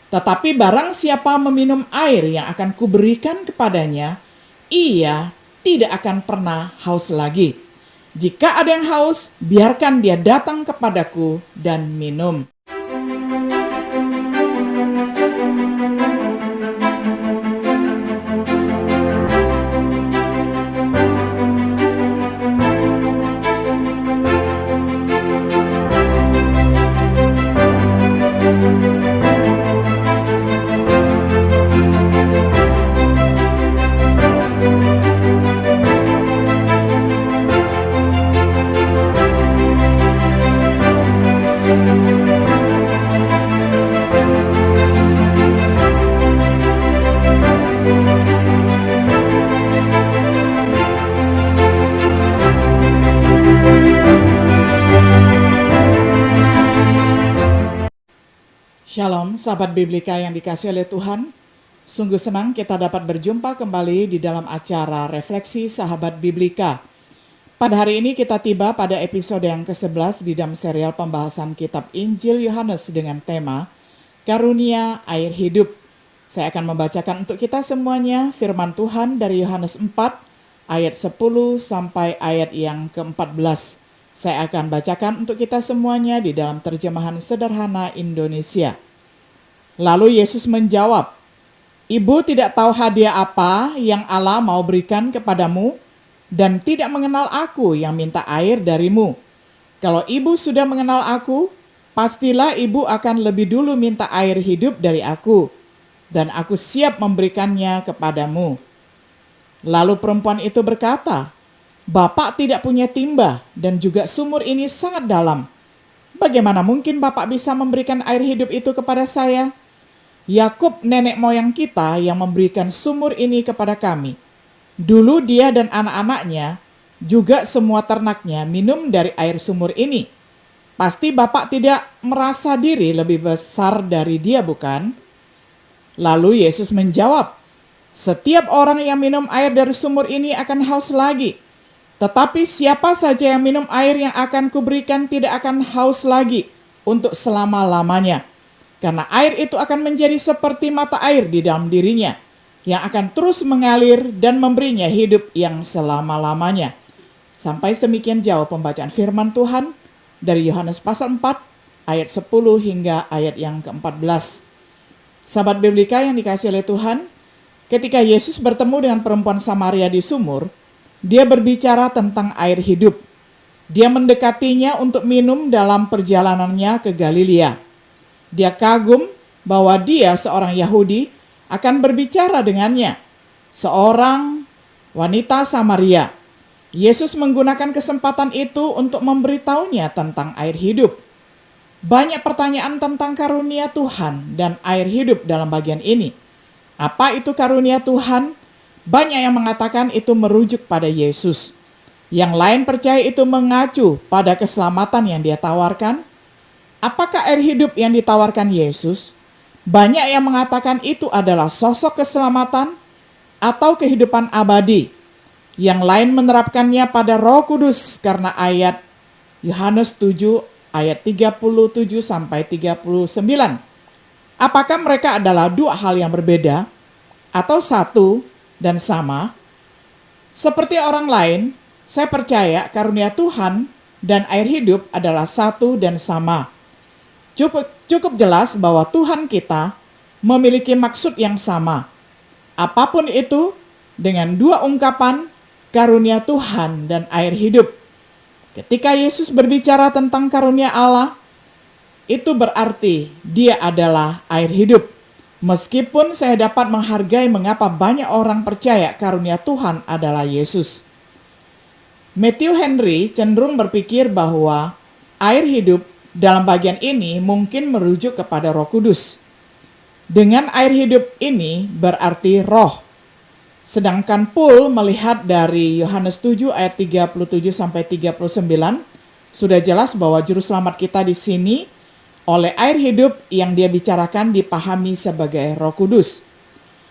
Tetapi barang siapa meminum air yang akan kuberikan kepadanya, ia tidak akan pernah haus lagi. Jika ada yang haus, biarkan dia datang kepadaku dan minum. Shalom, sahabat Biblika yang dikasihi oleh Tuhan. Sungguh senang kita dapat berjumpa kembali di dalam acara Refleksi Sahabat Biblika. Pada hari ini kita tiba pada episode yang ke-11 di dalam serial pembahasan kitab Injil Yohanes dengan tema Karunia Air Hidup. Saya akan membacakan untuk kita semuanya firman Tuhan dari Yohanes 4 ayat 10 sampai ayat yang ke-14. Saya akan bacakan untuk kita semuanya di dalam terjemahan sederhana Indonesia. Lalu Yesus menjawab, "Ibu tidak tahu hadiah apa yang Allah mau berikan kepadamu dan tidak mengenal aku yang minta air darimu. Kalau ibu sudah mengenal aku, pastilah ibu akan lebih dulu minta air hidup dari aku, dan aku siap memberikannya kepadamu." Lalu perempuan itu berkata, "Bapak tidak punya timba dan juga sumur ini sangat dalam. Bagaimana mungkin Bapak bisa memberikan air hidup itu kepada saya? Yakub nenek moyang kita yang memberikan sumur ini kepada kami. Dulu dia dan anak-anaknya, juga semua ternaknya minum dari air sumur ini. Pasti Bapak tidak merasa diri lebih besar dari dia, bukan?" Lalu Yesus menjawab, "Setiap orang yang minum air dari sumur ini akan haus lagi. Tetapi siapa saja yang minum air yang akan kuberikan tidak akan haus lagi untuk selama-lamanya. Karena air itu akan menjadi seperti mata air di dalam dirinya, yang akan terus mengalir dan memberinya hidup yang selama-lamanya." Sampai sedemikian jauh pembacaan firman Tuhan dari Yohanes pasal 4 ayat 10 hingga ayat yang ke-14. Sahabat Biblika yang dikasihi oleh Tuhan, ketika Yesus bertemu dengan perempuan Samaria di sumur, dia berbicara tentang air hidup. Dia mendekatinya untuk minum dalam perjalanannya ke Galilea. Dia kagum bahwa dia seorang Yahudi akan berbicara dengannya, seorang wanita Samaria. Yesus menggunakan kesempatan itu untuk memberitahunya tentang air hidup. Banyak pertanyaan tentang karunia Tuhan dan air hidup dalam bagian ini. Apa itu karunia Tuhan? Banyak yang mengatakan itu merujuk pada Yesus. Yang lain percaya itu mengacu pada keselamatan yang dia tawarkan. Apakah air hidup yang ditawarkan Yesus? Banyak yang mengatakan itu adalah sosok keselamatan atau kehidupan abadi. Yang lain menerapkannya pada Roh Kudus karena ayat Yohanes 7 ayat 37 sampai 39. Apakah mereka adalah dua hal yang berbeda atau satu dan sama? Seperti orang lain, saya percaya karunia Tuhan dan air hidup adalah satu dan sama. Cukup jelas bahwa Tuhan kita memiliki maksud yang sama. Apapun itu, dengan dua ungkapan karunia Tuhan dan air hidup. Ketika Yesus berbicara tentang karunia Allah, itu berarti dia adalah air hidup. Meskipun saya dapat menghargai mengapa banyak orang percaya karunia Tuhan adalah Yesus. Matthew Henry cenderung berpikir bahwa air hidup dalam bagian ini mungkin merujuk kepada Roh Kudus. Dengan air hidup ini berarti roh. Sedangkan Paul melihat dari Yohanes 7 ayat 37 sampai 39, sudah jelas bahwa juru selamat kita di sini oleh air hidup yang dia bicarakan dipahami sebagai Roh Kudus.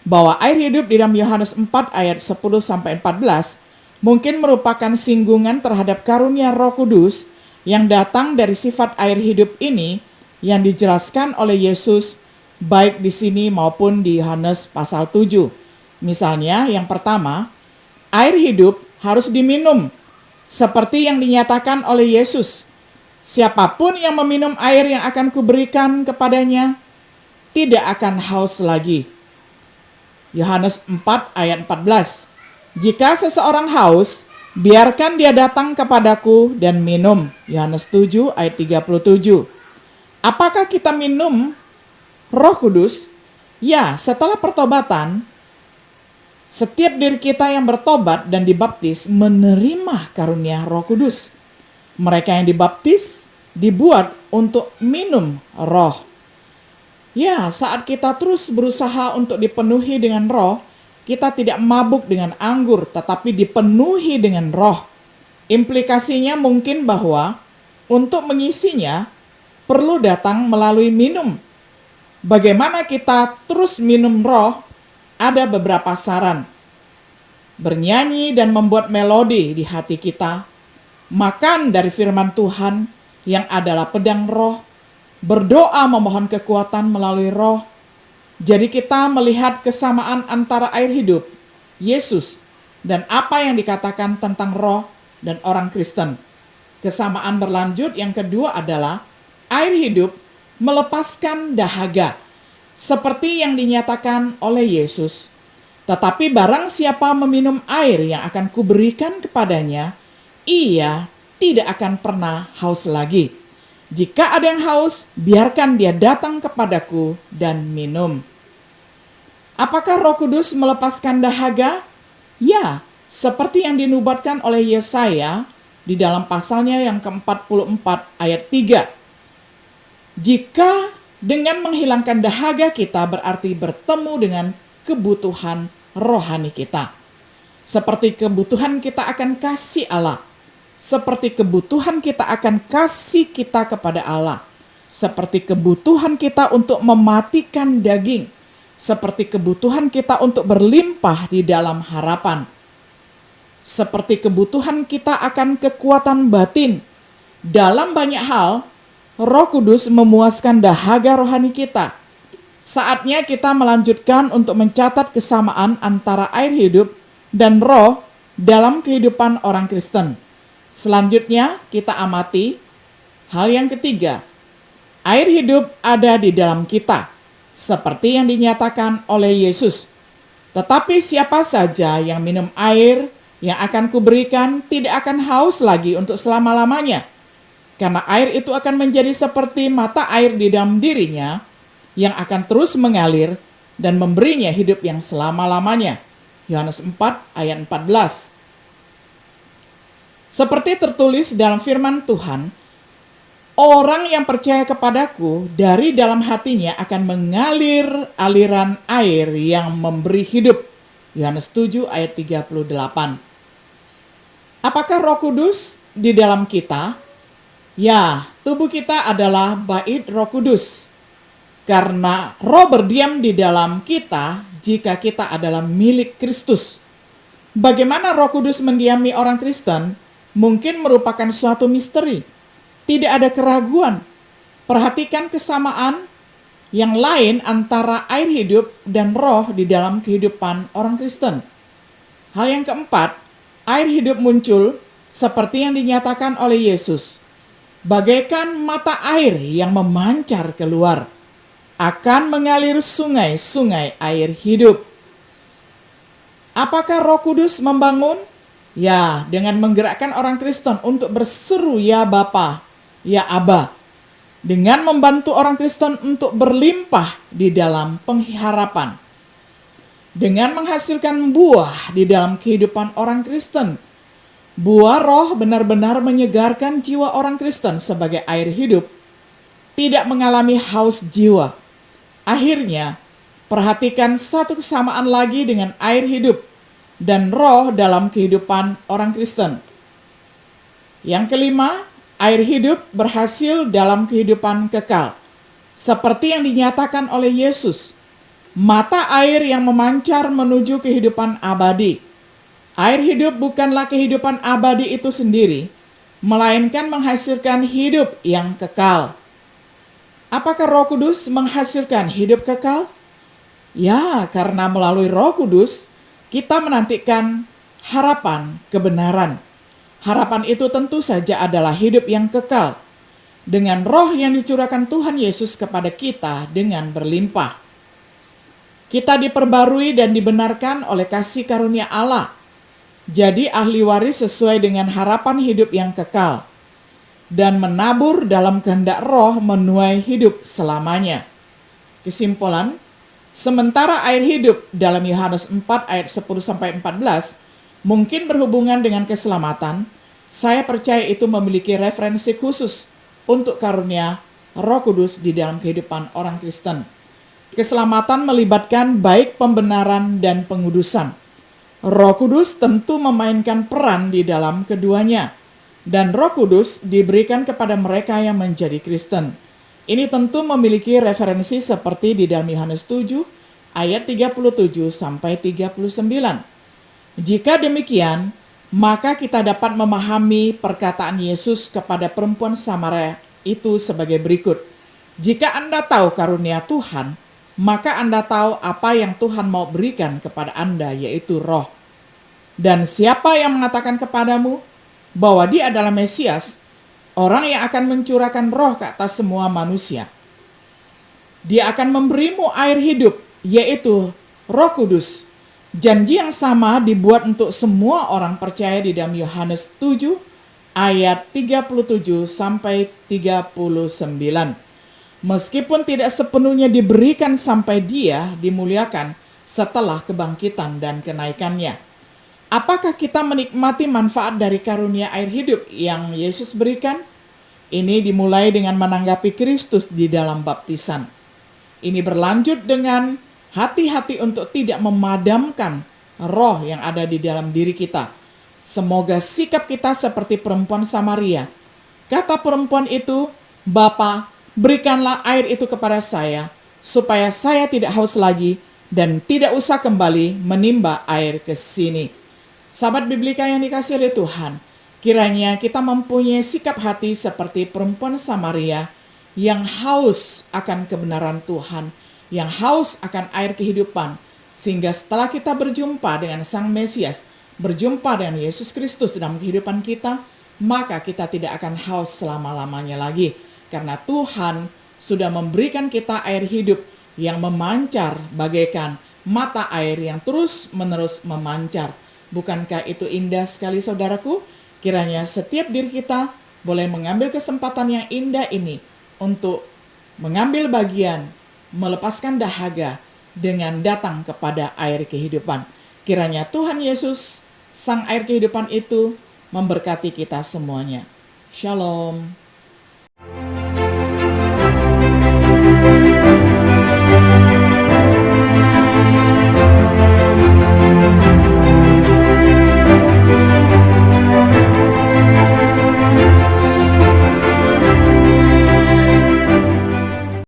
Bahwa air hidup di dalam Yohanes 4 ayat 10 sampai 14 mungkin merupakan singgungan terhadap karunia Roh Kudus yang datang dari sifat air hidup ini yang dijelaskan oleh Yesus baik di sini maupun di Yohanes pasal 7. Misalnya yang pertama, air hidup harus diminum, seperti yang dinyatakan oleh Yesus. Siapapun yang meminum air yang akan kuberikan kepadanya, tidak akan haus lagi. Yohanes 4 ayat 14. Jika seseorang haus, biarkan dia datang kepadaku dan minum. Yohanes 7 ayat 37. Apakah kita minum Roh Kudus? Ya, setelah pertobatan, setiap diri kita yang bertobat dan dibaptis menerima karunia Roh Kudus. Mereka yang dibaptis dibuat untuk minum roh. Ya, saat kita terus berusaha untuk dipenuhi dengan roh, kita tidak mabuk dengan anggur, tetapi dipenuhi dengan roh. Implikasinya mungkin bahwa untuk mengisinya perlu datang melalui minum. Bagaimana kita terus minum roh? Ada beberapa saran. Bernyanyi dan membuat melodi di hati kita. Makan dari firman Tuhan yang adalah pedang roh. Berdoa memohon kekuatan melalui roh. Jadi kita melihat kesamaan antara air hidup, Yesus, dan apa yang dikatakan tentang roh dan orang Kristen. Kesamaan berlanjut yang kedua adalah air hidup melepaskan dahaga, seperti yang dinyatakan oleh Yesus. Tetapi barang siapa meminum air yang akan kuberikan kepadanya, ia tidak akan pernah haus lagi. Jika ada yang haus, biarkan dia datang kepadaku dan minum. Apakah Roh Kudus melepaskan dahaga? Ya, seperti yang dinubuatkan oleh Yesaya di dalam pasalnya yang ke-44 ayat 3. Jika dengan menghilangkan dahaga kita berarti bertemu dengan kebutuhan rohani kita. Seperti kebutuhan kita akan kasih Allah. Seperti kebutuhan kita akan kasih kita kepada Allah. Seperti kebutuhan kita untuk mematikan daging. Seperti kebutuhan kita untuk berlimpah di dalam harapan. Seperti kebutuhan kita akan kekuatan batin. Dalam banyak hal, Roh Kudus memuaskan dahaga rohani kita. Saatnya kita melanjutkan untuk mencatat kesamaan antara air hidup dan roh dalam kehidupan orang Kristen. Selanjutnya kita amati hal yang ketiga. Air hidup ada di dalam kita, seperti yang dinyatakan oleh Yesus. Tetapi siapa saja yang minum air yang akan kuberikan tidak akan haus lagi untuk selama-lamanya. Karena air itu akan menjadi seperti mata air di dalam dirinya yang akan terus mengalir dan memberinya hidup yang selama-lamanya. Yohanes 4 ayat 14. Seperti tertulis dalam firman Tuhan, orang yang percaya kepadaku dari dalam hatinya akan mengalir aliran air yang memberi hidup. Yohanes 7 ayat 38. Apakah Roh Kudus di dalam kita? Ya, tubuh kita adalah bait Roh Kudus. Karena Roh berdiam di dalam kita jika kita adalah milik Kristus. Bagaimana Roh Kudus mendiami orang Kristen mungkin merupakan suatu misteri. Tidak ada keraguan. Perhatikan kesamaan yang lain antara air hidup dan roh di dalam kehidupan orang Kristen. Hal yang keempat, air hidup muncul seperti yang dinyatakan oleh Yesus. Bagaikan mata air yang memancar keluar, akan mengalir sungai-sungai air hidup. Apakah Roh Kudus membangun? Ya, dengan menggerakkan orang Kristen untuk berseru ya Bapa, ya Aba. Dengan membantu orang Kristen untuk berlimpah di dalam pengharapan. Dengan menghasilkan buah di dalam kehidupan orang Kristen. Buah roh benar-benar menyegarkan jiwa orang Kristen sebagai air hidup. Tidak mengalami haus jiwa. Akhirnya, perhatikan satu kesamaan lagi dengan air hidup dan roh dalam kehidupan orang Kristen. Yang kelima, air hidup berhasil dalam kehidupan kekal. Seperti yang dinyatakan oleh Yesus, mata air yang memancar menuju kehidupan abadi. Air hidup bukanlah kehidupan abadi itu sendiri, melainkan menghasilkan hidup yang kekal. Apakah Roh Kudus menghasilkan hidup kekal? Ya, karena melalui Roh Kudus kita menantikan harapan kebenaran. Harapan itu tentu saja adalah hidup yang kekal dengan roh yang dicurahkan Tuhan Yesus kepada kita dengan berlimpah. Kita diperbarui dan dibenarkan oleh kasih karunia Allah. Jadi ahli waris sesuai dengan harapan hidup yang kekal dan menabur dalam kehendak roh menuai hidup selamanya. Kesimpulan, sementara air hidup dalam Yohanes 4 ayat 10-14 mungkin berhubungan dengan keselamatan, saya percaya itu memiliki referensi khusus untuk karunia Roh Kudus di dalam kehidupan orang Kristen. Keselamatan melibatkan baik pembenaran dan pengudusan. Roh Kudus tentu memainkan peran di dalam keduanya, dan Roh Kudus diberikan kepada mereka yang menjadi Kristen. Ini tentu memiliki referensi seperti di dalam Yohanes 7 ayat 37-39. Jika demikian, maka kita dapat memahami perkataan Yesus kepada perempuan Samaria itu sebagai berikut. Jika Anda tahu karunia Tuhan, maka Anda tahu apa yang Tuhan mau berikan kepada Anda, yaitu roh. Dan siapa yang mengatakan kepadamu bahwa dia adalah Mesias, orang yang akan mencurahkan roh ke atas semua manusia. Dia akan memberimu air hidup, yaitu Roh Kudus. Janji yang sama dibuat untuk semua orang percaya di dalam Yohanes 7 ayat 37-39. Meskipun tidak sepenuhnya diberikan sampai dia dimuliakan setelah kebangkitan dan kenaikannya. Apakah kita menikmati manfaat dari karunia air hidup yang Yesus berikan? Ini dimulai dengan menanggapi Kristus di dalam baptisan. Ini berlanjut dengan hati-hati untuk tidak memadamkan roh yang ada di dalam diri kita. Semoga sikap kita seperti perempuan Samaria. Kata perempuan itu, "Bapa, berikanlah air itu kepada saya, supaya saya tidak haus lagi dan tidak usah kembali menimba air ke sini." Sahabat Biblika yang dikasihi oleh Tuhan, kiranya kita mempunyai sikap hati seperti perempuan Samaria yang haus akan kebenaran Tuhan, yang haus akan air kehidupan, sehingga setelah kita berjumpa dengan Sang Mesias, berjumpa dengan Yesus Kristus dalam kehidupan kita, maka kita tidak akan haus selama-lamanya lagi, karena Tuhan sudah memberikan kita air hidup yang memancar bagaikan mata air yang terus-menerus memancar. Bukankah itu indah sekali, saudaraku? Kiranya setiap diri kita boleh mengambil kesempatan yang indah ini untuk mengambil bagian, melepaskan dahaga dengan datang kepada air kehidupan. Kiranya Tuhan Yesus, Sang air kehidupan itu, memberkati kita semuanya. Shalom.